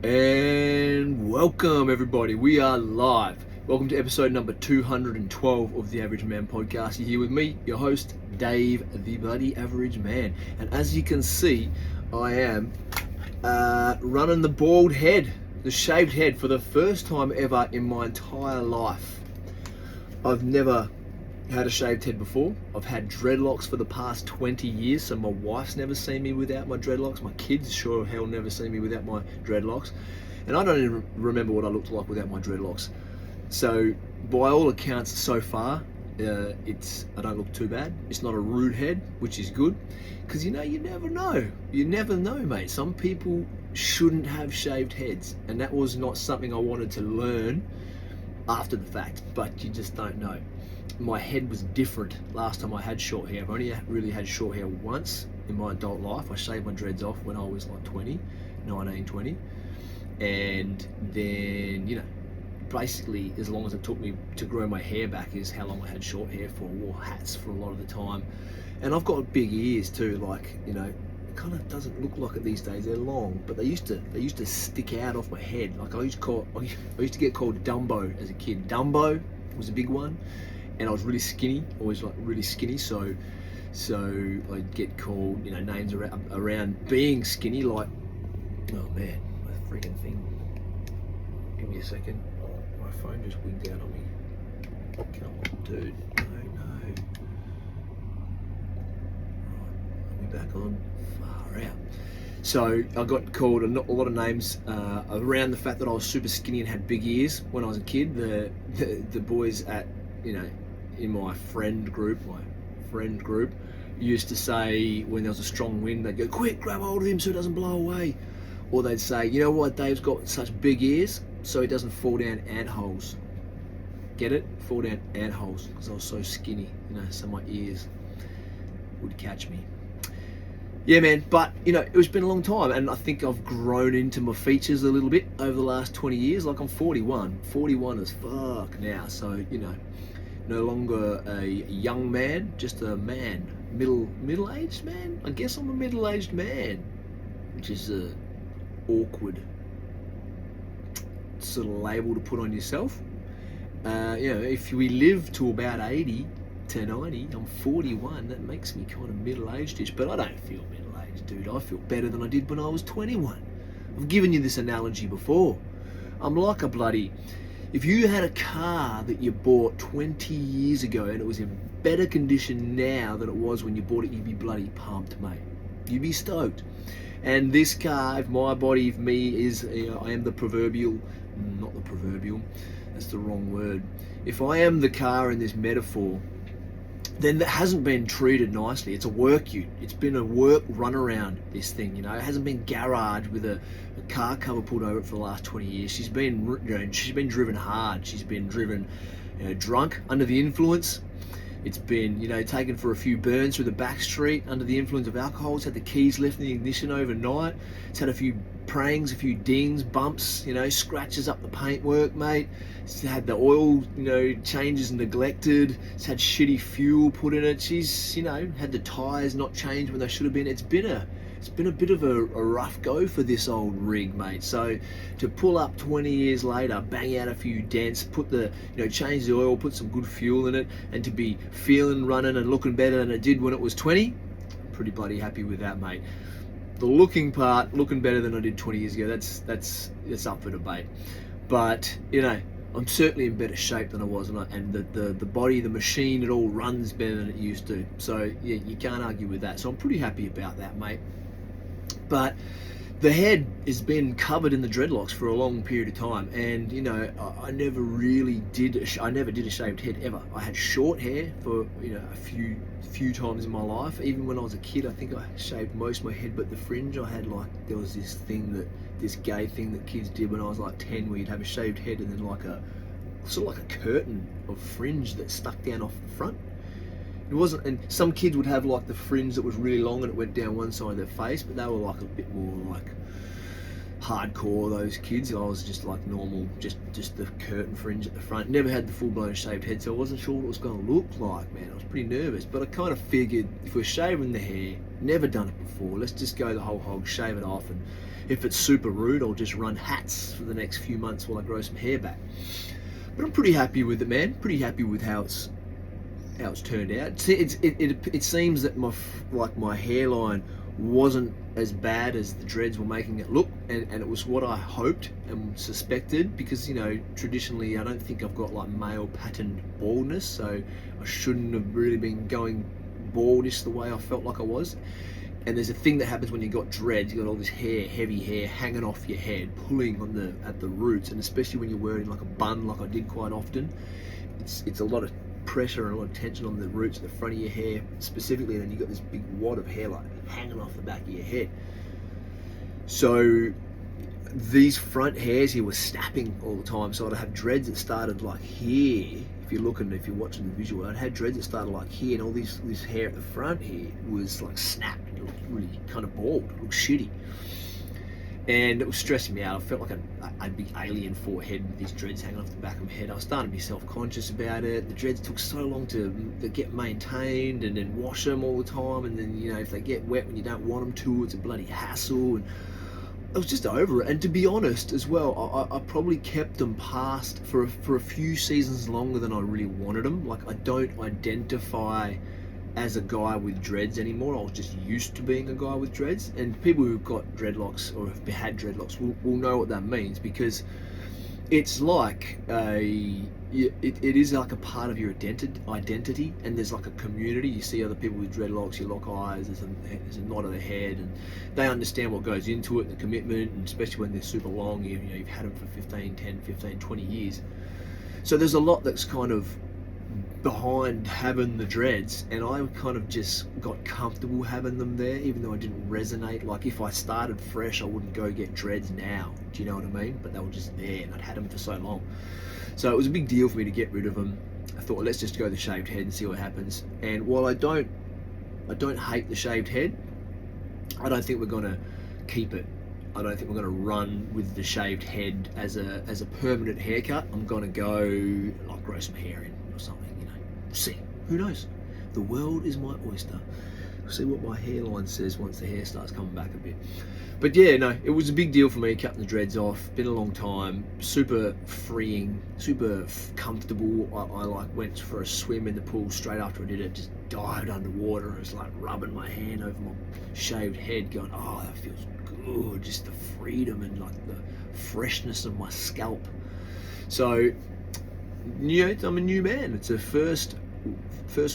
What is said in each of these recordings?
And welcome everybody, we are live. Welcome to episode number 212 of the Average Man Podcast. You're here with me, your host, Dave, the Bloody Average Man. And as you can see, I am running the bald head, the shaved head, for the first time ever in my entire life. I've never had a shaved head before. I've had dreadlocks for the past 20 years, so my wife's never seen me without my dreadlocks. My kids sure of hell never seen me without my dreadlocks. And I don't even remember what I looked like without my dreadlocks. So by all accounts so far, I don't look too bad. It's not a rude head, which is good, because you never know. You never know, mate. Some people shouldn't have shaved heads, and that was not something I wanted to learn after the fact, but you just don't know. My head was different last time I had short hair. I've only really had short hair once in my adult life. I shaved my dreads off when I was like 20. And then, basically as long as it took me to grow my hair back is how long I had short hair for. I wore hats for a lot of the time. And I've got big ears too, it kind of doesn't look like it these days. They're long, but they used to stick out off my head. Like I used to get called Dumbo as a kid. Dumbo was a big one. And I was really skinny, always like really skinny, so I'd get called, names around being skinny, like, oh man, my freaking thing. Give me a second. Oh, my phone just wigged out on me. Come on, dude. No. Right, are we back on? Far out. So I got called a lot of names around the fact that I was super skinny and had big ears when I was a kid. The boys at, in my friend group used to say when there was a strong wind, they'd go, quick, grab hold of him so he doesn't blow away. Or they'd say, you know what, Dave's got such big ears so he doesn't fall down ant holes. Get it? Fall down ant holes, because I was so skinny, so my ears would catch me. Yeah, man, but it's been a long time, and I think I've grown into my features a little bit over the last 20 years. Like I'm 41 as fuck now, so no longer a young man, just a man, middle-aged man. I guess I'm a middle-aged man, which is a awkward sort of label to put on yourself. If we live to about 80 to 90, I'm 41. That makes me kind of middle-aged-ish, but I don't feel middle-aged, dude. I feel better than I did when I was 21. I've given you this analogy before. I'm like a bloody... If you had a car that you bought 20 years ago and it was in better condition now than it was when you bought it, you'd be bloody pumped, mate. You'd be stoked. And this car, if my body, if me is, I am the proverbial, not the proverbial, that's the wrong word. If I am the car in this metaphor, then that hasn't been treated nicely. It's a work ute. It's been a work runaround, this thing, It hasn't been garaged with a car cover put over it for the last 20 years. She's been driven hard. She's been driven, drunk, under the influence. It's been, taken for a few burns through the back street under the influence of alcohol. It's had the keys left in the ignition overnight. It's had a few prangs, a few dings, bumps, scratches up the paintwork, mate. It's had the oil, changes neglected. It's had shitty fuel put in it. She's, had the tyres not changed when they should have been. It's been a bit of a rough go for this old rig, mate. So to pull up 20 years later, bang out a few dents, put the, change the oil, put some good fuel in it, and to be feeling, running and looking better than it did when it was 20, I'm pretty bloody happy with that, mate. The looking part, looking better than I did 20 years ago, that's up for debate. But, I'm certainly in better shape than I was, and the body, the machine, it all runs better than it used to. So yeah, you can't argue with that. So I'm pretty happy about that, mate. But the head has been covered in the dreadlocks for a long period of time, and I never did a shaved head ever. I had short hair for a few times in my life. Even when I was a kid, I think I shaved most of my head, but the fringe I had, there was this gay thing that kids did when I was like 10, where you'd have a shaved head and then like a curtain of fringe that stuck down off the front. It wasn't, and some kids would have like the fringe that was really long and it went down one side of their face, but they were like a bit more like hardcore, those kids. I was just like normal, just the curtain fringe at the front. Never had the full-blown shaved head, so I wasn't sure what it was going to look like, man. I was pretty nervous, but I kind of figured if we're shaving the hair, never done it before, let's just go the whole hog, shave it off, and if it's super rude, I'll just run hats for the next few months while I grow some hair back. But I'm pretty happy with it, man. Pretty happy with how it's turned out. It seems that my hairline wasn't as bad as the dreads were making it look, and it was what I hoped and suspected, because, you know, traditionally I don't think I've got like male pattern baldness, so I shouldn't have really been going baldish the way I felt like I was. And there's a thing that happens when you got dreads. You got all this hair, heavy hair, hanging off your head, pulling at the roots, and especially when you're wearing like a bun, like I did quite often, it's a lot of pressure and a lot of tension on the roots at the front of your hair specifically, and then you got this big wad of hair like hanging off the back of your head. So these front hairs here were snapping all the time, so I'd have dreads that started like here. If you're watching the visual, I'd had dreads that started like here, and all this hair at the front here was like snapped. It looked really kind of bald. It looked shitty, and it was stressing me out. I felt like a big alien forehead with these dreads hanging off the back of my head. I was starting to be self-conscious about it. The dreads took so long to get maintained, and then wash them all the time, and then, you know, if they get wet when you don't want them to, it's a bloody hassle. And I was just over it. And to be honest as well, I probably kept them past for a few seasons longer than I really wanted them. Like, I don't identify as a guy with dreads anymore. I was just used to being a guy with dreads, and people who've got dreadlocks or have had dreadlocks will know what that means, because it's like it is like a part of your identity, and there's like a community. You see other people with dreadlocks, you lock eyes, there's a nod of the head, and they understand what goes into it, the commitment, and especially when they're super long, you've had them for 10, 15, 20 years. So there's a lot that's kind of behind having the dreads, and I kind of just got comfortable having them there, even though I didn't resonate. Like, if I started fresh, I wouldn't go get dreads now, do you know what I mean? But they were just there, and I'd had them for so long, so it was a big deal for me to get rid of them. I thought, let's just go the shaved head and see what happens. And while I don't hate the shaved head, I don't think we're gonna keep it. I don't think we're going to run with the shaved head as a permanent haircut. I'm going to go like grow some hair in or something, you know. See, who knows? The world is my oyster. We'll see what my hairline says once the hair starts coming back a bit. But yeah, no, it was a big deal for me cutting the dreads off. Been a long time. Super freeing, super comfortable. I like went for a swim in the pool straight after I did it. Just dived underwater. I was like rubbing my hand over my shaved head, going, oh, that feels good. Just the freedom and like the freshness of my scalp. So, I'm a new man. It's the first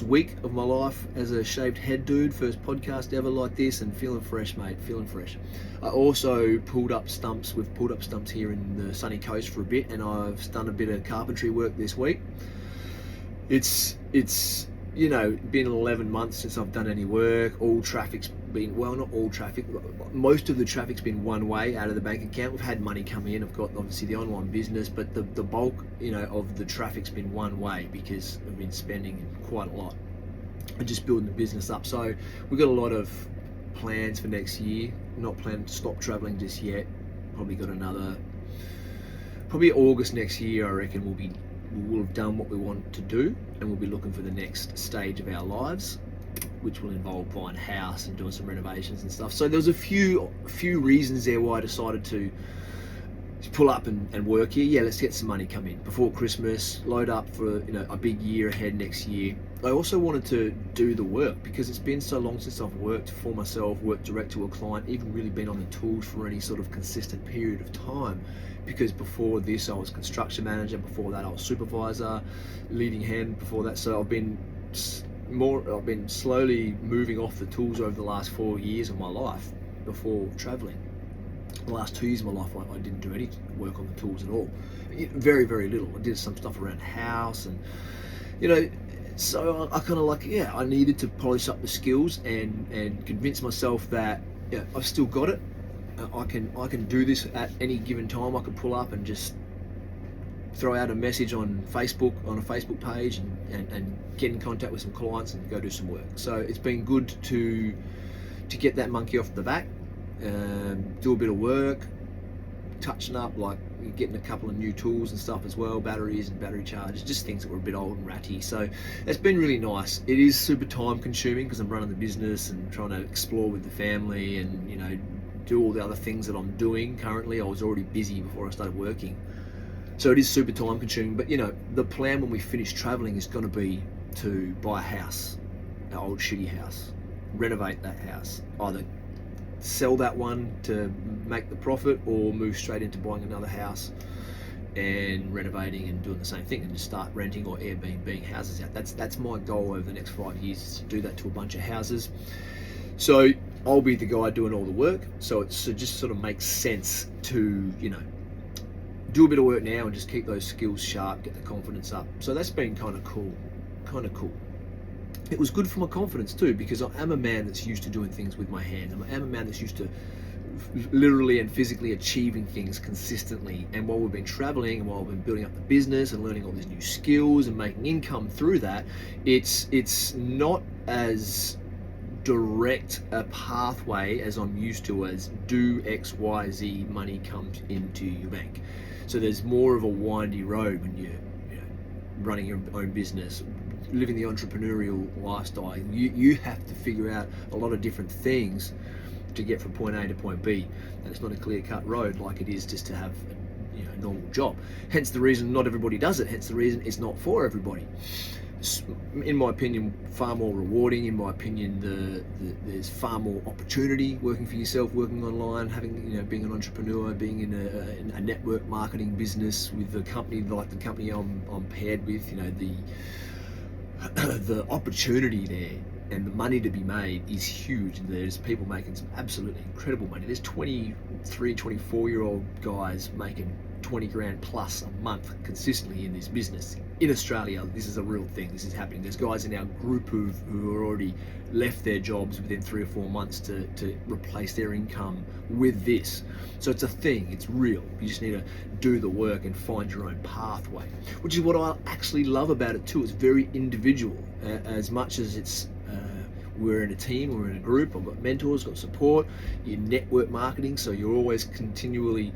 week of my life as a shaved head dude. First podcast ever like this, and feeling fresh, mate. Feeling fresh. I also pulled up stumps. We've pulled up stumps here in the sunny coast for a bit, and I've done a bit of carpentry work this week. It's been 11 months since I've done any work. All traffic's been, well, not all traffic, most of the traffic's been one way out of the bank account. We've had money come in. I've got obviously the online business, but the bulk, of the traffic's been one way, because I've been spending quite a lot and just building the business up. So we've got a lot of plans for next year. Not planning to stop traveling just yet. Probably August next year, I reckon we'll have done what we want to do, and we'll be looking for the next stage of our lives, which will involve buying a house and doing some renovations and stuff. So there was a few reasons there why I decided to pull up and work here. Yeah, let's get some money come in before Christmas, load up for a big year ahead next year. I also wanted to do the work, because it's been so long since I've worked for myself, worked direct to a client, even really been on the tools for any sort of consistent period of time. Because before this I was construction manager, before that I was supervisor, leading hand before that. So I've been slowly moving off the tools over the last 4 years of my life before traveling. The last 2 years of my life I didn't do any work on the tools at all. Very, very little. I did some stuff around the house, and so I kind of I needed to polish up the skills and convince myself that I've still got it. I can do this at any given time. I could pull up and just throw out a message on Facebook, on a Facebook page, and get in contact with some clients and go do some work. So it's been good to get that monkey off the back, do a bit of work, touching up, like getting a couple of new tools and stuff as well, batteries and battery chargers, just things that were a bit old and ratty. So it's been really nice. It is super time consuming because I'm running the business and trying to explore with the family and, you know, do all the other things that I'm doing currently. I was already busy before I started working. So it is super time consuming, but you know, the plan when we finish traveling is going to be to buy a house, an old shitty house, renovate that house, either sell that one to make the profit or move straight into buying another house and renovating and doing the same thing and just start renting or Airbnb houses out. That's my goal over the next 5 years, is to do that to a bunch of houses. So I'll be the guy doing all the work. So it just sort of makes sense to, you know, do a bit of work now and just keep those skills sharp, get the confidence up. So that's been kind of cool. It was good for my confidence too, because I am a man that's used to doing things with my hands. I am a man that's used to literally and physically achieving things consistently. And while we've been traveling and while we've been building up the business and learning all these new skills and making income through that, it's not as direct a pathway as I'm used to, as do X, Y, Z, money comes into your bank. So there's more of a windy road when you're, you know, running your own business, living the entrepreneurial lifestyle. You have to figure out a lot of different things to get from point A to point B, and it's not a clear-cut road like it is just to have a, you know, normal job. Hence the reason not everybody does it. Hence the reason it's not for everybody. In my opinion, far more rewarding. In my opinion, there's far more opportunity working for yourself, working online, having, you know, being an entrepreneur, being in a network marketing business with a company like the company I'm paired with. You know, the opportunity there and the money to be made is huge. There's people making some absolutely incredible money. There's 23, 24-year-old guys making 20 grand plus a month consistently in this business. In Australia, this is a real thing. This is happening. There's guys in our group who are already left their jobs within 3 or 4 months to replace their income with this. So it's a thing. It's real. You just need to do the work and find your own pathway, which is what I actually love about it too. It's very individual. As much as it's we're in a team, we're in a group, I've got mentors, got support, you're network marketing, so you're always continually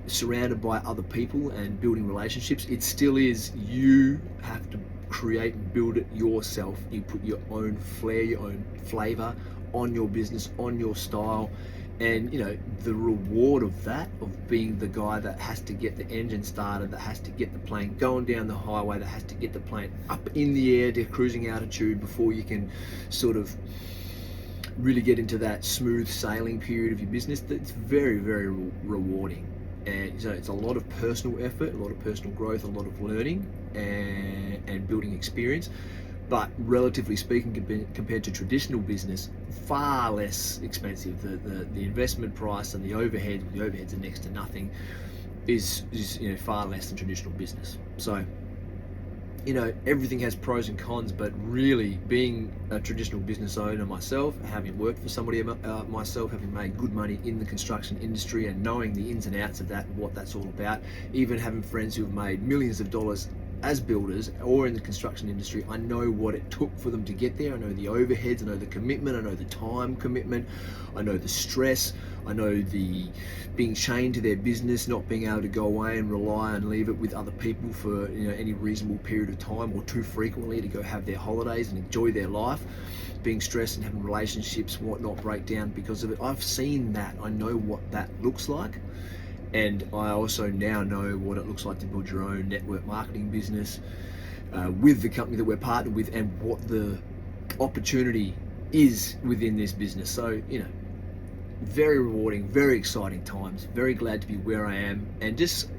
surrounded by other people and building relationships. It still is, you have to create and build it yourself. You put your own flair, your own flavor on your business, on your style, and you know, the reward of that, of being the guy that has to get the engine started, that has to get the plane going down the highway, that has to get the plane up in the air to cruising altitude before you can sort of really get into that smooth sailing period of your business. That's very, very rewarding. And so it's a lot of personal effort, a lot of personal growth, a lot of learning and building experience. But relatively speaking, compared to traditional business, far less expensive. The investment price and the overheads are next to nothing, is you know, far less than traditional business. So, you know, everything has pros and cons, but really being a traditional business owner myself, having worked for somebody myself, having made good money in the construction industry and knowing the ins and outs of that and what that's all about, even having friends who have made millions of dollars as builders or in the construction industry, I know what it took for them to get there. I know the overheads, I know the commitment, I know the time commitment, I know the stress, I know the being chained to their business, not being able to go away and rely and leave it with other people for, you know, any reasonable period of time or too frequently to go have their holidays and enjoy their life, being stressed and having relationships, whatnot, break down because of it. I've seen that. I know what that looks like. And I also now know what it looks like to build your own network marketing business with the company that we're partnered with, and what the opportunity is within this business. So, you know, very rewarding, very exciting times, very glad to be where I am. And just,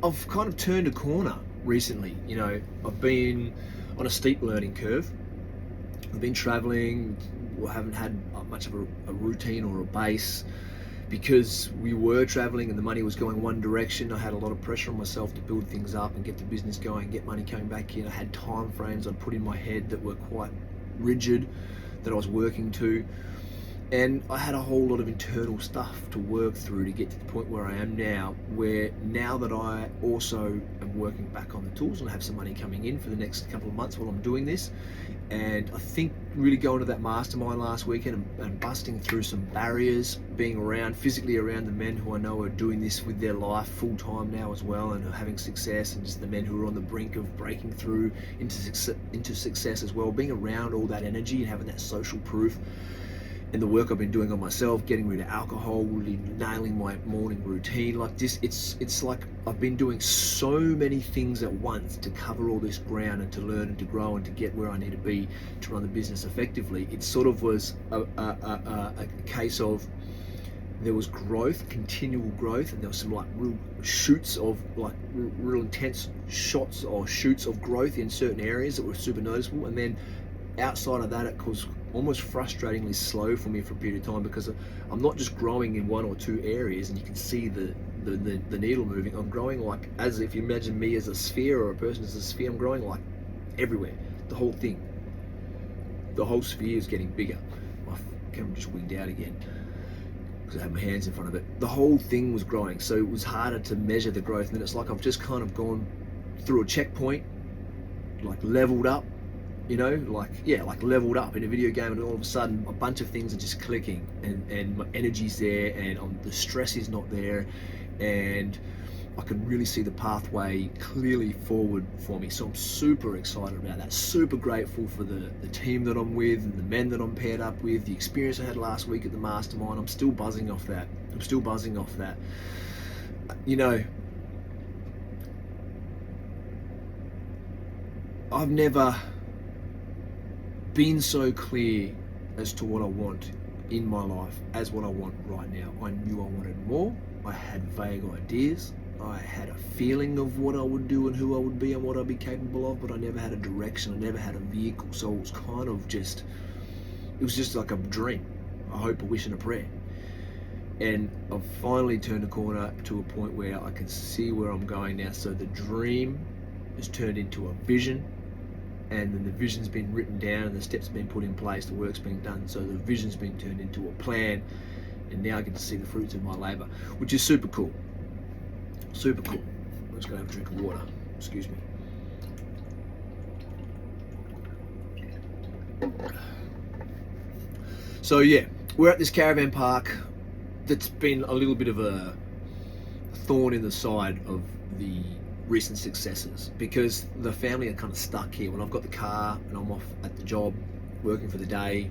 I've kind of turned a corner recently. You know, I've been on a steep learning curve. I've been traveling, haven't had much of a routine or a base. Because we were traveling and the money was going one direction, I had a lot of pressure on myself to build things up and get the business going, get money coming back in. I had time frames I'd put in my head that were quite rigid, that I was working to. And I had a whole lot of internal stuff to work through to get to the point where I am now, where now that I also am working back on the tools and I have some money coming in for the next couple of months while I'm doing this. And I think really going to that mastermind last weekend and busting through some barriers, being physically around the men who I know are doing this with their life full time now as well and are having success, and just the men who are on the brink of breaking through into success as well, being around all that energy and having that social proof. And the work I've been doing on myself, getting rid of alcohol, really nailing my morning routine, like this, it's like I've been doing so many things at once to cover all this ground and to learn and to grow and to get where I need to be to run the business effectively. It sort of was a case of there was growth, continual growth, and there was some like real shoots of like real intense shots or shoots of growth in certain areas that were super noticeable. And then outside of that, it was almost frustratingly slow for me for a period of time, because I'm not just growing in one or two areas and you can see the needle moving. I'm growing like, as if you imagine me as a sphere or a person as a sphere, I'm growing like everywhere, the whole thing. The whole sphere is getting bigger. My camera just winged out again because I have my hands in front of it. The whole thing was growing, so it was harder to measure the growth. And then it's like I've just kind of gone through a checkpoint, like leveled up, you know, like leveled up in a video game, and all of a sudden a bunch of things are just clicking, and my energy's there, and the stress is not there, and I can really see the pathway clearly forward for me. So I'm super excited about that, super grateful for the team that I'm with and the men that I'm paired up with, the experience I had last week at the mastermind. I'm still buzzing off that. You know, I've never been so clear as to what I want in my life as what I want right now. I knew I wanted more. I had vague ideas. I had a feeling of what I would do and who I would be and what I'd be capable of, but I never had a direction. I never had a vehicle. So it was kind of just, it was just like a dream, a hope, a wish and a prayer. And I've finally turned a corner to a point where I can see where I'm going now. So the dream has turned into a vision, and then the vision's been written down and the steps have been put in place, the work's been done, so the vision's been turned into a plan, and now I get to see the fruits of my labour, which is super cool. Super cool. I'm just going to have a drink of water. Excuse me. So yeah, we're at this caravan park that's been a little bit of a thorn in the side of the recent successes, because the family are kind of stuck here. When I've got the car and I'm off at the job working for the day,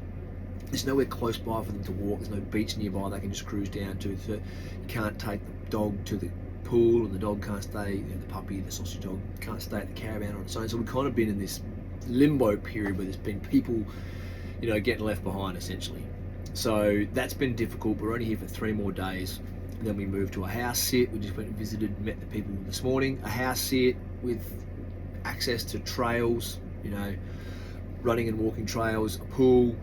there's nowhere close by for them to walk. There's no beach nearby they can just cruise down to. So you can't take the dog to the pool, and the dog can't stay, you know, the puppy, the sausage dog can't stay at the caravan on its own. So we've kind of been in this limbo period where there's been people, you know, getting left behind essentially. So that's been difficult. We're only here for 3 more days. Then we moved to a house sit. We just went and visited, met the people this morning. A house sit with access to trails, you know, running and walking trails, a pool,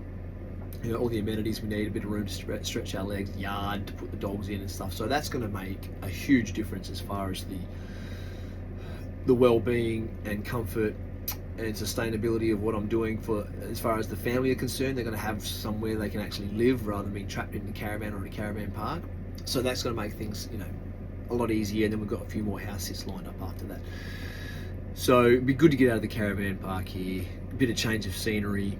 you know, all the amenities we need, a bit of room to stretch our legs, yard to put the dogs in and stuff. So that's going to make a huge difference as far as the well-being and comfort and sustainability of what I'm doing. For as far as the family are concerned, they're going to have somewhere they can actually live rather than being trapped in the caravan or in a caravan park. So that's going to make things, you know, a lot easier. And then we've got a few more house sits lined up after that. So it'd be good to get out of the caravan park here, a bit of change of scenery.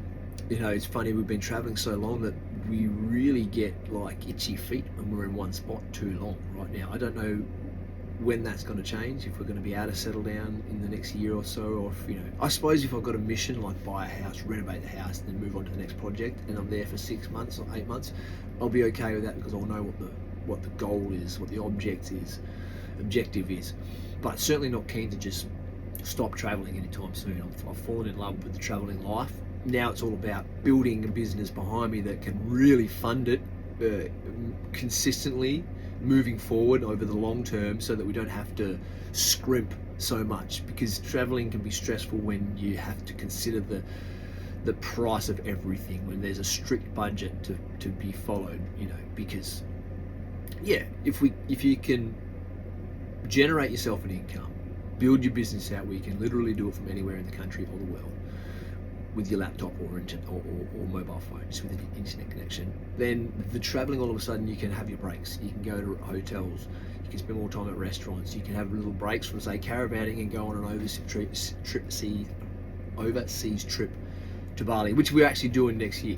You know, it's funny, we've been traveling so long that we really get like itchy feet when we're in one spot too long right now. I don't know when that's going to change, if we're going to be able to settle down in the next year or so, or if, you know, I suppose if I've got a mission like buy a house, renovate the house, and then move on to the next project, and I'm there for 6 months or 8 months, I'll be okay with that, because I'll know what the goal is, what the objective is. But certainly not keen to just stop traveling anytime soon. I've fallen in love with the traveling life. Now it's all about building a business behind me that can really fund it consistently, moving forward over the long term, so that we don't have to scrimp so much, because traveling can be stressful when you have to consider the price of everything, when there's a strict budget to be followed, you know. Because yeah, if you can generate yourself an income, build your business out where you can literally do it from anywhere in the country or the world, with your laptop or mobile phone, just with an internet connection, then the traveling, all of a sudden you can have your breaks. You can go to hotels, you can spend more time at restaurants, you can have little breaks from, say, caravanning and go on an overseas trip to Bali, which we're actually doing next year.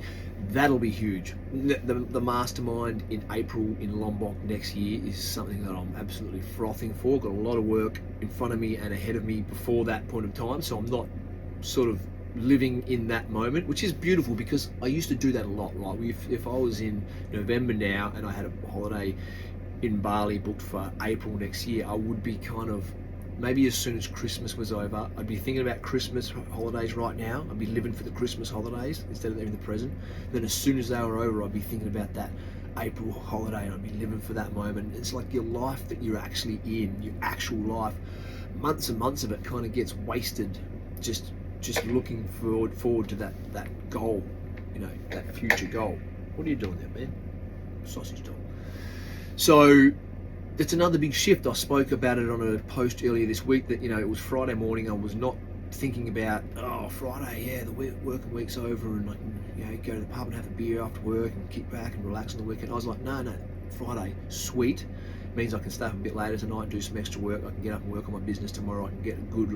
That'll be huge. The mastermind in April in Lombok next year is something that I'm absolutely frothing for. Got a lot of work in front of me and ahead of me before that point of time, so I'm not sort of living in that moment, which is beautiful, because I used to do that a lot, right? If I was in November now and I had a holiday in Bali booked for April next year, I would be kind of, maybe as soon as Christmas was over, I'd be thinking about Christmas holidays right now. I'd be living for the Christmas holidays instead of living in the present. Then as soon as they were over, I'd be thinking about that April holiday and I'd be living for that moment. It's like your life that you're actually in, your actual life, months and months of it kind of gets wasted just looking forward to that goal, that future goal. What are you doing there, man? Sausage dog. So it's another big shift. I spoke about it on a post earlier this week that, it was Friday morning. I was not thinking about, Friday, yeah, the working week's over and I can, go to the pub and have a beer after work and kick back and relax on the weekend. I was like, no, Friday, sweet. Means I can stay up a bit later tonight and do some extra work. I can get up and work on my business tomorrow. I can get a good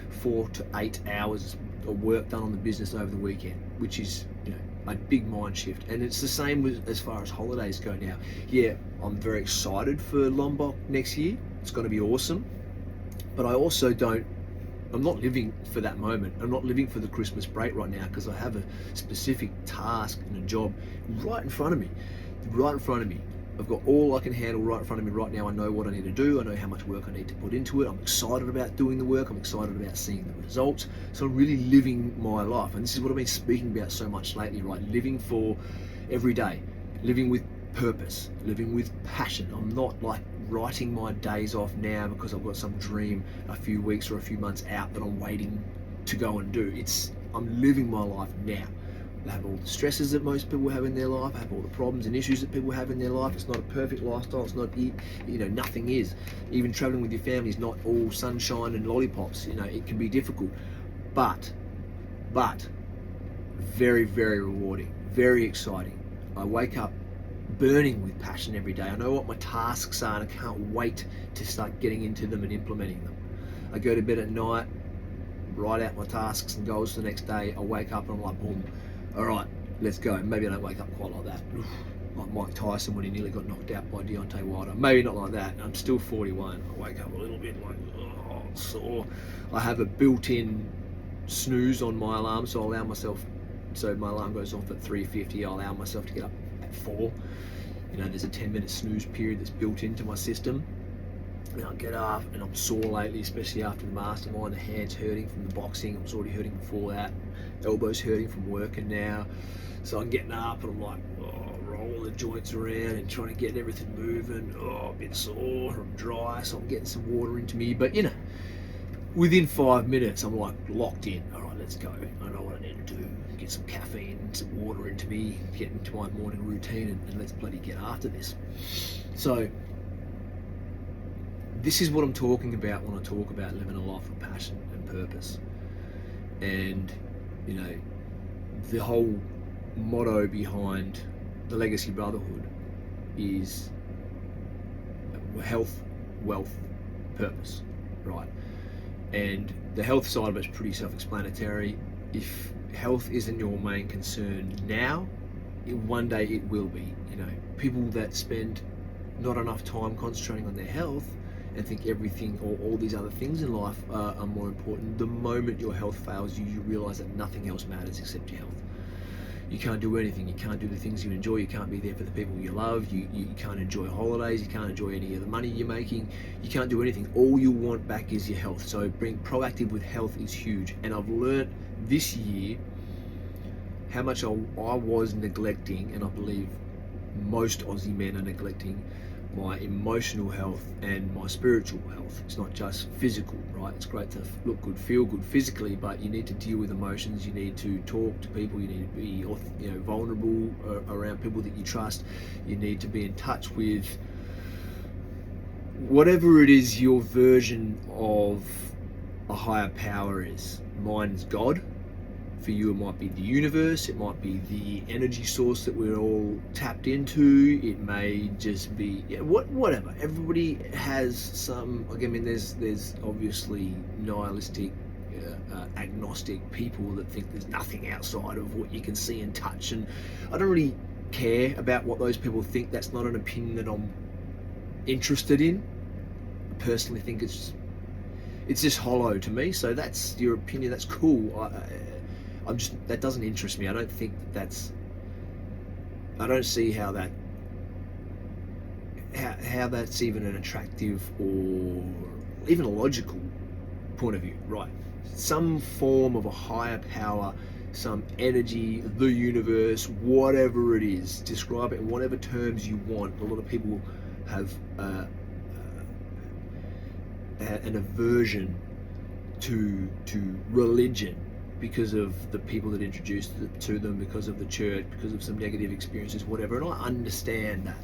4 to 8 hours of work done on the business over the weekend, which is a big mind shift. And it's the same as far as holidays go now. Yeah, I'm very excited for Lombok next year. It's going to be awesome. But I also I'm not living for that moment. I'm not living for the Christmas break right now, because I have a specific task and a job right in front of me. I've got all I can handle right in front of me right now. I know what I need to do. I know how much work I need to put into it. I'm excited about doing the work. I'm excited about seeing the results. So I'm really living my life. And this is what I've been speaking about so much lately, right? Living for every day, living with purpose, living with passion. I'm not like writing my days off now because I've got some dream a few weeks or a few months out that I'm waiting to go and do. I'm living my life now. I have all the stresses that most people have in their life. I have all the problems and issues that people have in their life. It's not a perfect lifestyle. It's not, nothing is. Even traveling with your family is not all sunshine and lollipops. It can be difficult, but very, very rewarding, very exciting. I wake up burning with passion every day. I know what my tasks are and I can't wait to start getting into them and implementing them. I go to bed at night, write out my tasks and goals for the next day. I wake up and I'm like, boom. All right, let's go. Maybe I don't wake up quite like that. Like Mike Tyson when he nearly got knocked out by Deontay Wilder. Maybe not like that. I'm still 41. I wake up a little bit like, sore. I have a built-in snooze on my alarm, so I allow myself, so my alarm goes off at 3:50. I allow myself to get up at 4. There's a 10-minute snooze period that's built into my system. And I get up and I'm sore lately, especially after the mastermind. The hands hurting from the boxing. I was already hurting before that. Elbows hurting from working now. So I'm getting up and I'm like, rolling the joints around and trying to get everything moving. A bit sore. I'm dry, so I'm getting some water into me. But within 5 minutes, I'm like locked in. All right, let's go. I know what I need to do. Get some caffeine, some water into me, get into my morning routine, and let's bloody get after this. So this is what I'm talking about when I talk about living a life of passion and purpose. And, the whole motto behind the Legacy Brotherhood is health, wealth, purpose, right? And the health side of it's pretty self-explanatory. If health isn't your main concern now, one day it will be. People that spend not enough time concentrating on their health and think everything or all these other things in life are more important. The moment your health fails you, you realize that nothing else matters except your health. You can't do anything. You can't do the things you enjoy. You can't be there for the people you love. You can't enjoy holidays. You can't enjoy any of the money you're making. You can't do anything. All you want back is your health. So being proactive with health is huge. And I've learned this year how much I was neglecting, and I believe most Aussie men are neglecting, my emotional health and my spiritual health. It's not just physical, right? It's great to look good, feel good physically, but you need to deal with emotions. You need to talk to people. You need to be, vulnerable around people that you trust. You need to be in touch with whatever it is your version of a higher power is. Mine is God. For you, it might be the universe, it might be the energy source that we're all tapped into, it may just be whatever. Everybody has some, I mean, there's obviously nihilistic, agnostic people that think there's nothing outside of what you can see and touch, and I don't really care about what those people think. That's not an opinion that I'm interested in. I personally think it's just hollow to me. So that's your opinion, that's cool. That doesn't interest me. I don't think I don't see how that's even an attractive or even a logical point of view, right? Some form of a higher power, some energy, the universe, whatever it is, describe it in whatever terms you want. A lot of people have an aversion to religion because of the people that introduced it to them, because of the church, because of some negative experiences, whatever, and I understand that.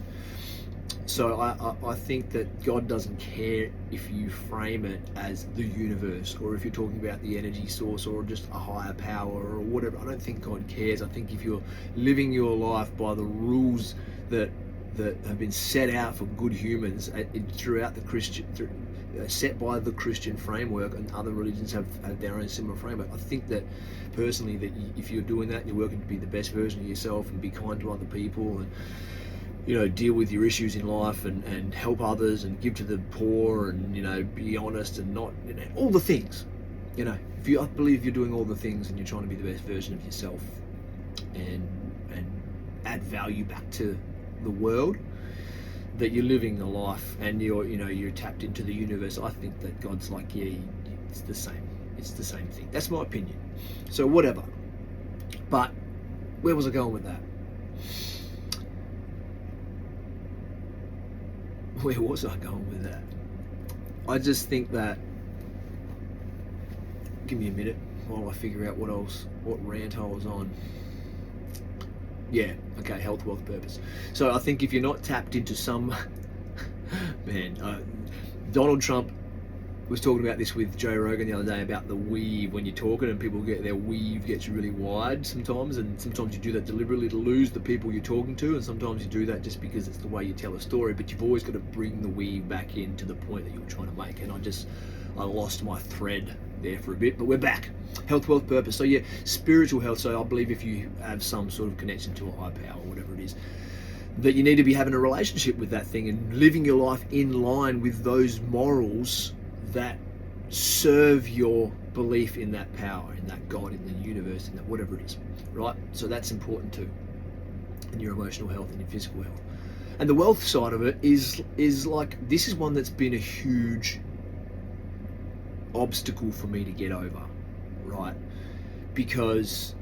So I think that God doesn't care if you frame it as the universe, or if you're talking about the energy source, or just a higher power, or whatever. I don't think God cares. I think if you're living your life by the rules that have been set out for good humans throughout the Christian, set by the Christian framework, and other religions have their own similar framework. I think that personally, that if you're doing that and you're working to be the best version of yourself and be kind to other people, and deal with your issues in life, and help others, and give to the poor, and be honest, and not all the things, I believe you're doing all the things and you're trying to be the best version of yourself and add value back to the world, that you're living a life and you're tapped into the universe. I think that God's like, yeah, it's the same thing. That's my opinion. So whatever. But where was I going with that? Where was I going with that? I just think that, give me a minute while I figure out what rant I was on. Yeah, okay, health, wealth, purpose. So I think if you're not tapped into some, Donald Trump was talking about this with Joe Rogan the other day about the weave when you're talking, and people their weave gets really wide sometimes, and sometimes you do that deliberately to lose the people you're talking to, and sometimes you do that just because it's the way you tell a story, but you've always got to bring the weave back into the point that you're trying to make. And I lost my thread there for a bit, but we're back. Health, wealth, purpose. So yeah, spiritual health. So I believe if you have some sort of connection to a high power, whatever it is, that you need to be having a relationship with that thing and living your life in line with those morals that serve your belief in that power, in that God, in the universe, in that whatever it is, right? So that's important too, in your emotional health and your physical health. And the wealth side of it is like, this is one that's been a huge obstacle for me to get over, right? Because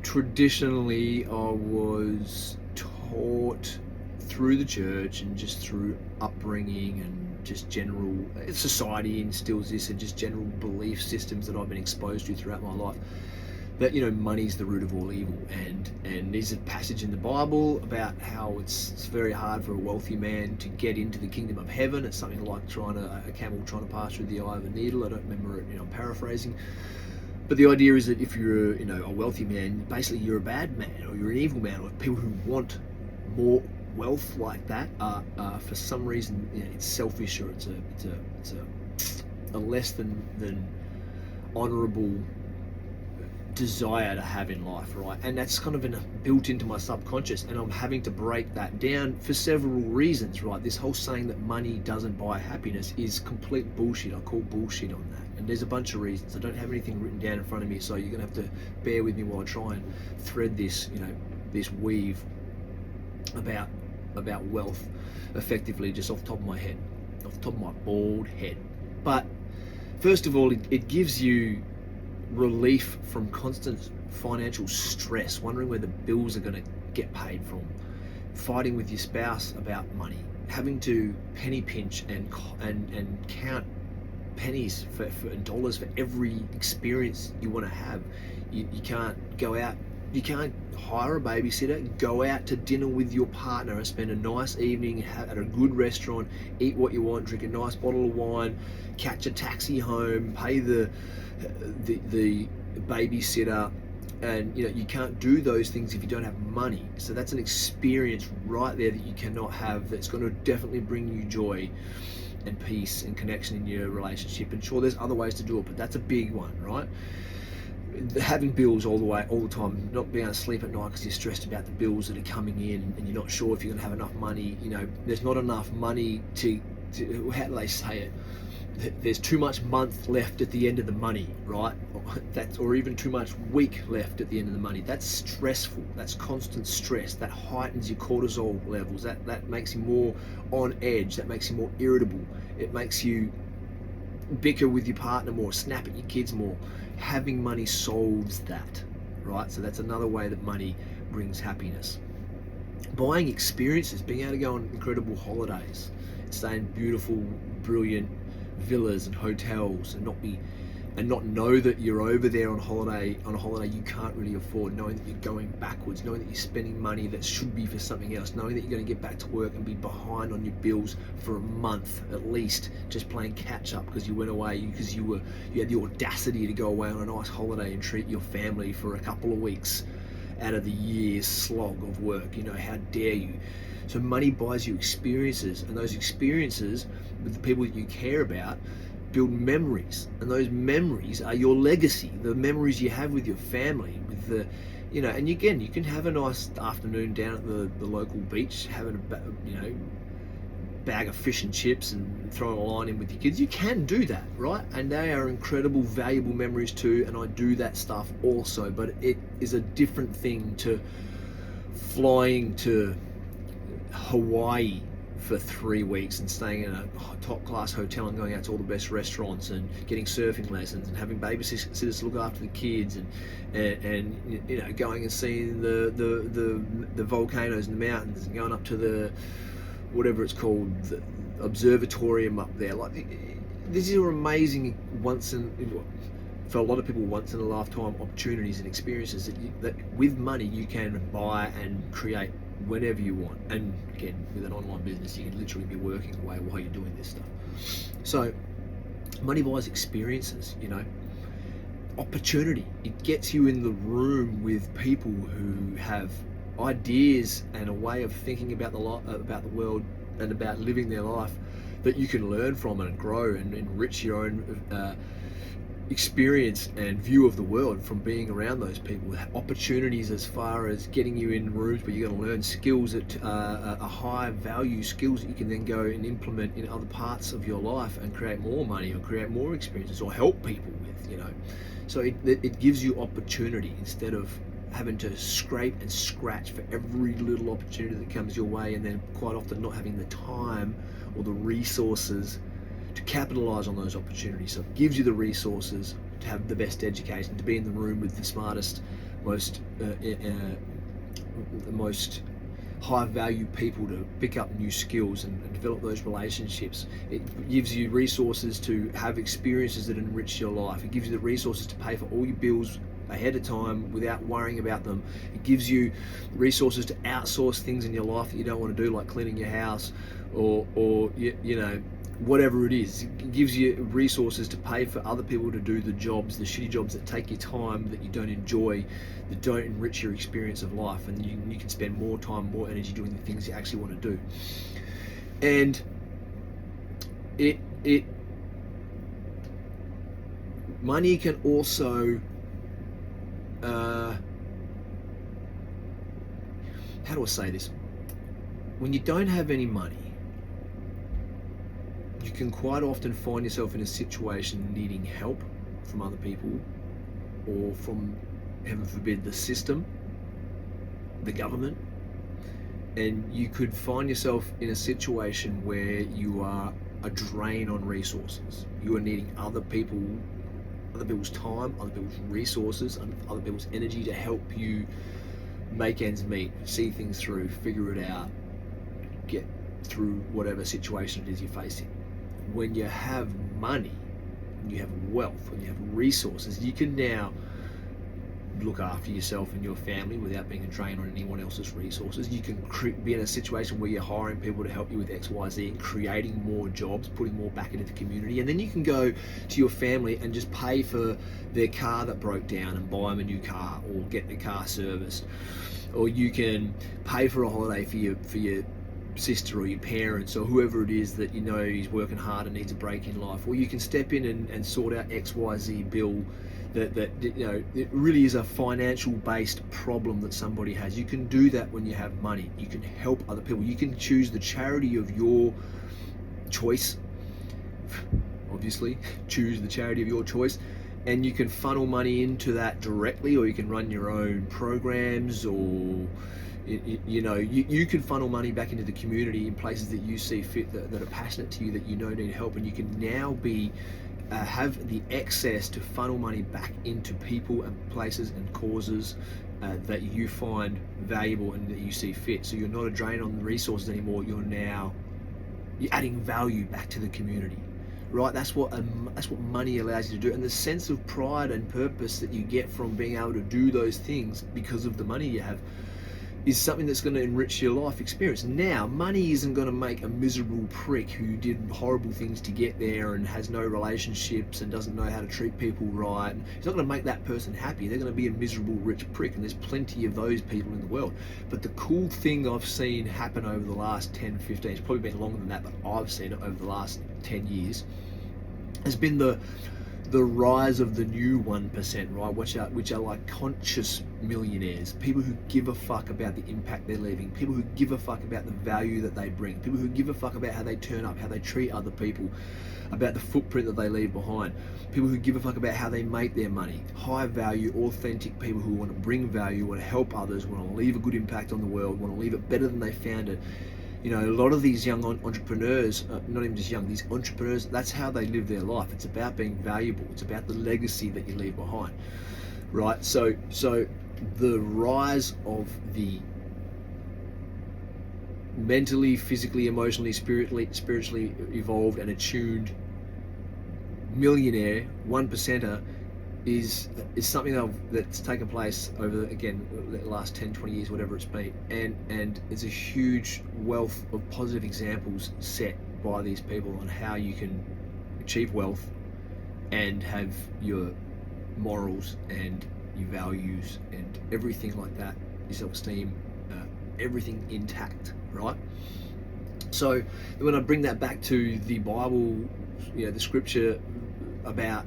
traditionally I was taught through the church and just through upbringing and just general society instills this, and just general belief systems that I've been exposed to throughout my life, that money's the root of all evil, and there's a passage in the Bible about how it's very hard for a wealthy man to get into the kingdom of heaven. It's something like a camel trying to pass through the eye of a needle. I don't remember it, I'm paraphrasing. But the idea is that if you're a wealthy man, basically you're a bad man, or you're an evil man, or people who want more wealth like that are for some reason it's selfish, or it's a less than honourable desire to have in life, right? And that's kind of built into my subconscious, and I'm having to break that down for several reasons, right? This whole saying that money doesn't buy happiness is complete bullshit. I call bullshit on that, and there's a bunch of reasons. I don't have anything written down in front of me, so you're gonna have to bear with me while I try and thread this this weave about wealth effectively, just off the top of my head, off the top of my bald head. But first of all, it gives you relief from constant financial stress, wondering where the bills are going to get paid from, fighting with your spouse about money, having to penny pinch and count pennies for dollars for every experience you want to have. You can't go out, you can't hire a babysitter, go out to dinner with your partner and spend a nice evening at a good restaurant, eat what you want, drink a nice bottle of wine, catch a taxi home, pay the babysitter And you can't do those things if you don't have money. So that's an experience right there that you cannot have, that's going to definitely bring you joy and peace and connection in your relationship. And sure, there's other ways to do it, but that's a big one, right? Having bills all the time, not being able to sleep at night because you're stressed about the bills that are coming in and you're not sure if you're going to have enough money. There's not enough money to how do they say it? There's too much month left at the end of the money, right? Or even too much week left at the end of the money. That's stressful. That's constant stress. That heightens your cortisol levels. That makes you more on edge. That makes you more irritable. It makes you bicker with your partner more, snap at your kids more. Having money solves that, right? So that's another way that money brings happiness. Buying experiences, being able to go on incredible holidays, stay in beautiful, brilliant villas and hotels, and not know that you're over there on a holiday you can't really afford, knowing that you're going backwards, knowing that you're spending money that should be for something else, knowing that you're going to get back to work and be behind on your bills for a month at least, just playing catch up because you went away, because you had the audacity to go away on a nice holiday and treat your family for a couple of weeks out of the year's slog of work. How dare you? So money buys you experiences, and those experiences with the people that you care about build memories, and those memories are your legacy, the memories you have with your family, with the, and again, you can have a nice afternoon down at the local beach, having a bag of fish and chips and throwing a line in with your kids. You can do that, right? And they are incredible, valuable memories too, and I do that stuff also, but it is a different thing to flying to Hawaii for 3 weeks and staying in a top class hotel and going out to all the best restaurants and getting surfing lessons and having babysitters look after the kids and going and seeing the volcanoes and the mountains and going up to the whatever it's called, the observatorium up there. Like, these are amazing for a lot of people once in a lifetime opportunities and experiences that with money you can buy and create whenever you want. And again, with an online business, you can literally be working away while you're doing this stuff. So money buys experiences, opportunity. It gets you in the room with people who have ideas and a way of thinking about the world and about living their life that you can learn from and grow and enrich your own experience and view of the world from being around those people. Opportunities as far as getting you in rooms where you're going to learn skills that are high value skills that you can then go and implement in other parts of your life and create more money or create more experiences or help people with, So it gives you opportunity instead of having to scrape and scratch for every little opportunity that comes your way, and then quite often not having the time or the resources to capitalize on those opportunities. So it gives you the resources to have the best education, to be in the room with the smartest, most high value people, to pick up new skills and develop those relationships. It gives you resources to have experiences that enrich your life. It gives you the resources to pay for all your bills ahead of time without worrying about them. It gives you resources to outsource things in your life that you don't want to do, like cleaning your house or whatever it is. It gives you resources to pay for other people to do the jobs, the shitty jobs that take your time, that you don't enjoy, that don't enrich your experience of life, and you can spend more time, more energy doing the things you actually want to do. And money can also how do I say this? When you don't have any money, you can quite often find yourself in a situation needing help from other people or from, heaven forbid, the system, the government. And you could find yourself in a situation where you are a drain on resources. You are needing other people's time, other people's resources, and other people's energy to help you make ends meet, see things through, figure it out, get through whatever situation it is you're facing. When you have money, when you have wealth, when you have resources, you can now look after yourself and your family without being a drain on anyone else's resources. You can be in a situation where you're hiring people to help you with XYZ and creating more jobs, putting more back into the community. And then you can go to your family and just pay for their car that broke down and buy them a new car, or get the car serviced. Or you can pay for a holiday for your sister or your parents or whoever it is that you know is working hard and needs a break in life. Or you can step in and sort out XYZ bill that you know, it really is a financial based problem that somebody has. You can do that when you have money. You can help other people. You can choose the charity of your choice, obviously choose the charity of your choice, and you can funnel money into that directly, or you can run your own programs, or you know, you can funnel money back into the community in places that you see fit, that are passionate to you, that you know need help. And you can now be have the access to funnel money back into people and places and causes that you find valuable and that you see fit. So you're not a drain on the resources anymore. You're adding value back to the community, right? That's what money allows you to do. And the sense of pride and purpose that you get from being able to do those things because of the money you have is something that's going to enrich your life experience. Now, money isn't going to make a miserable prick who did horrible things to get there and has no relationships and doesn't know how to treat people right. It's not going to make that person happy. They're going to be a miserable rich prick, and there's plenty of those people in the world. But the cool thing I've seen happen over the last 10, 15, it's probably been longer than that, but I've seen it over the last 10 years, has been the rise of the new 1%, right? Which are like conscious millionaires, people who give a fuck about the impact they're leaving, people who give a fuck about the value that they bring, people who give a fuck about how they turn up, how they treat other people, about the footprint that they leave behind, people who give a fuck about how they make their money. High value, authentic people who want to bring value, want to help others, want to leave a good impact on the world, want to leave it better than they found it. You know, a lot of these young entrepreneurs, not even just young, these entrepreneurs, that's how they live their life. It's about being valuable. It's about the legacy that you leave behind, right? So the rise of the mentally, physically, emotionally, spiritually evolved and attuned millionaire, 1%er, is something that's taken place over, again, the last 10, 20 years, whatever it's been, and it's a huge wealth of positive examples set by these people on how you can achieve wealth and have your morals and your values and everything like that, your self-esteem, everything intact, right? So when I bring that back to the Bible, you know, the scripture about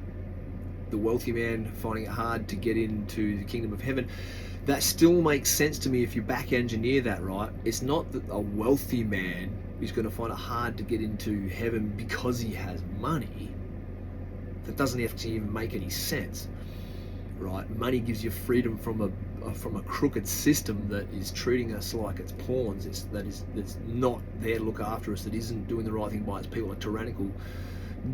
the wealthy man finding it hard to get into the kingdom of heaven, that still makes sense to me if you back engineer that, right? It's not that a wealthy man is going to find it hard to get into heaven because he has money. That doesn't actually even make any sense, right? Money gives you freedom from a crooked system that is treating us like it's pawns. That's not there to look after us, that isn't doing the right thing by its people, a tyrannical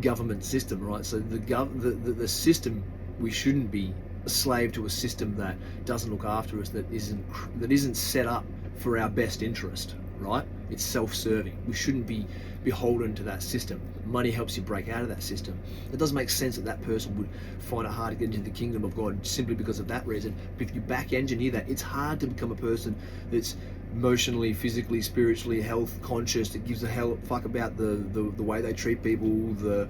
government system, right? So the system, we shouldn't be a slave to a system that doesn't look after us, that isn't set up for our best interest, right? It's self-serving. We shouldn't be beholden to that system. Money helps you break out of that system. It doesn't make sense that person would find it hard to get into the kingdom of God simply because of that reason. But if you back engineer that, it's hard to become a person that's emotionally, physically, spiritually, health conscious, that gives a fuck about the way they treat people, the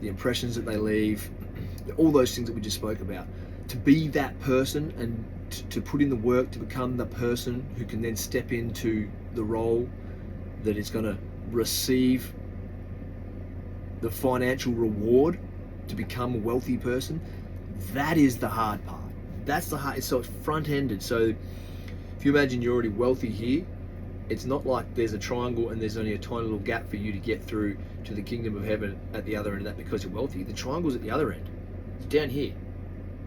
impressions that they leave, all those things that we just spoke about. To be that person and to put in the work to become the person who can then step into the role that is going to receive the financial reward to become a wealthy person, that is the hard part. That's the hard. So it's front-ended. So if you imagine you're already wealthy here, it's not like there's a triangle and there's only a tiny little gap for you to get through to the kingdom of heaven at the other end of that because you're wealthy. The triangle's at the other end. It's down here.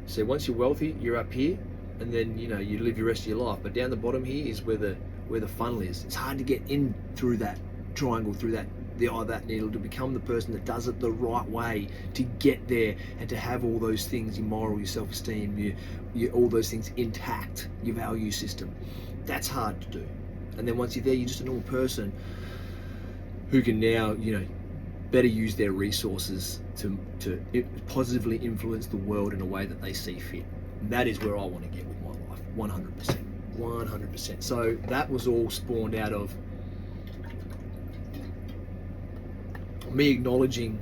So once you're wealthy, you're up here, and then you live your rest of your life. But down the bottom here is where the funnel is. It's hard to get in through that triangle, through the eye of that needle, to become the person that does it the right way, to get there and to have all those things, your moral, your self-esteem, your all those things intact, your value system. That's hard to do. And then once you're there, you're just a normal person who can now, better use their resources to positively influence the world in a way that they see fit. And that is where I want to get with my life, 100%. 100%. So that was all spawned out of me acknowledging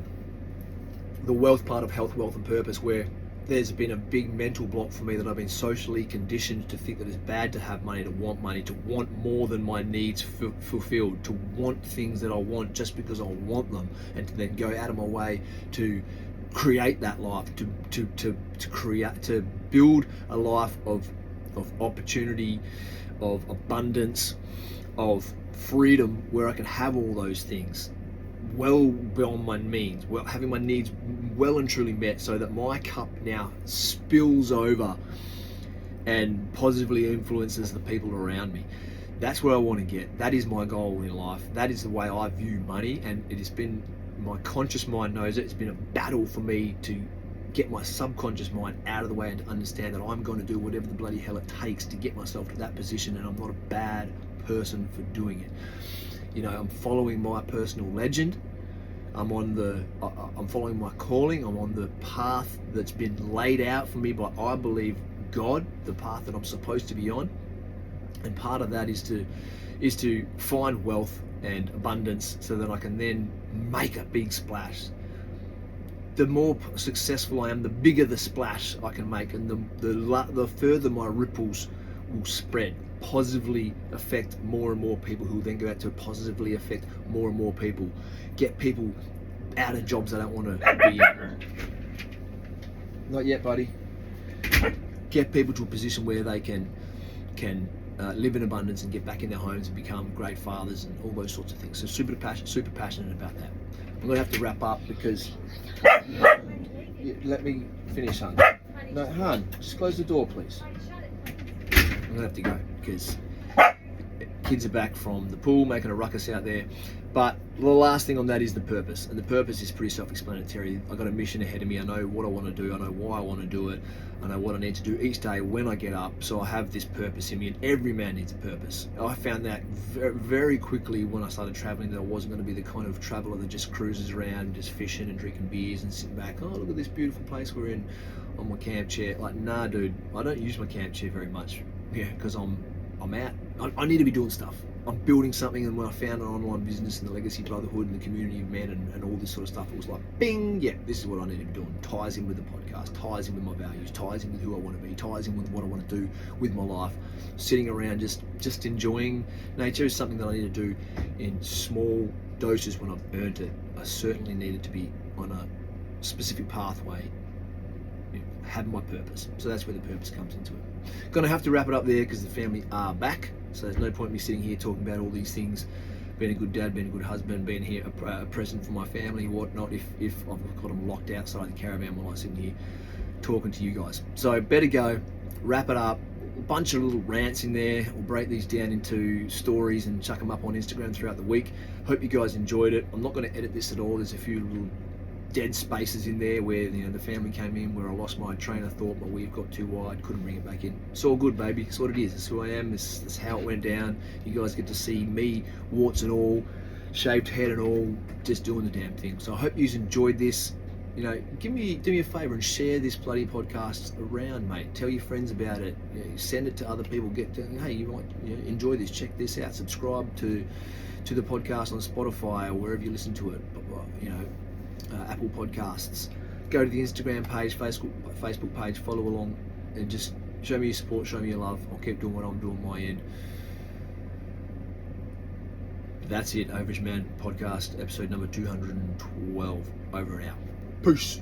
the wealth part of health, wealth and purpose, where there's been a big mental block for me that I've been socially conditioned to think that it's bad to have money, to want more than my needs fulfilled, to want things that I want just because I want them, and to then go out of my way to create that life, to build a life of opportunity, of abundance, of freedom, where I can have all those things well beyond my means, well, having my needs well and truly met, so that my cup now spills over and positively influences the people around me. That's where I want to get. That is my goal in life. That is the way I view money, and it has been, my conscious mind knows it. It's been a battle for me to get my subconscious mind out of the way and to understand that I'm going to do whatever the bloody hell it takes to get myself to that position, and I'm not a bad person for doing it. You know, I'm following my personal legend. I'm following my calling. I'm on the path that's been laid out for me by, I believe, God, the path that I'm supposed to be on. And part of that is to find wealth and abundance so that I can then make a big splash. The more successful I am, the bigger the splash I can make, and the further my ripples will spread, positively affect more and more people, who then go out to positively affect more and more people, get people out of jobs they don't want to be in. Not yet, buddy. Get people to a position where they can live in abundance and get back in their homes and become great fathers and all those sorts of things. So super passionate about that. I'm gonna have to wrap up because let me finish, hon. No, hon, just close the door, please. I'm gonna have to go because kids are back from the pool making a ruckus out there. But the last thing on that is the purpose, and the purpose is pretty self-explanatory. I've got a mission ahead of me. I know what I want to do. I know why I want to do it. I know what I need to do each day when I get up. So I have this purpose in me, and every man needs a purpose. I found that very quickly when I started traveling, that I wasn't going to be the kind of traveler that just cruises around, just fishing and drinking beers and sitting back. Oh, look at this beautiful place we're in on my camp chair. Like, nah, dude, I don't use my camp chair very much. Yeah, because I'm out. I need to be doing stuff. I'm building something, and when I found an online business and the legacy brotherhood and the community of men and all this sort of stuff, it was like, bing, yeah, this is what I need to be doing. Ties in with the podcast, ties in with my values, ties in with who I want to be, ties in with what I want to do with my life. Sitting around just enjoying nature is something that I need to do in small doses when I've earned it. I certainly needed to be on a specific pathway, have my purpose. So that's where the purpose comes into it. Gonna have to wrap it up there because the family are back. So there's no point in me sitting here talking about all these things, being a good dad, being a good husband, being here a present for my family and whatnot, if I've got them locked outside the caravan while I'm sitting here talking to you guys. So better go, wrap it up. A bunch of little rants in there. We'll break these down into stories and chuck them up on Instagram throughout the week. Hope you guys enjoyed it. I'm not going to edit this at all. There's a few little dead spaces in there where the family came in, where I lost my train of thought, my weave got too wide, couldn't bring it back in. It's all good, baby. It's what it is. It's who I am. It's how it went down. You guys get to see me, warts and all, shaved head and all, just doing the damn thing. So I hope you enjoyed this. Do me a favor and share this bloody podcast around, mate. Tell your friends about it. Send it to other people. Hey, you might enjoy this. Check this out. Subscribe to the podcast on Spotify or wherever you listen to it. Apple Podcasts. Go to the Instagram page, Facebook page, follow along, and just show me your support, show me your love. I'll keep doing what I'm doing on my end. That's it. Average Man Podcast, episode number 212. Over and out. Peace.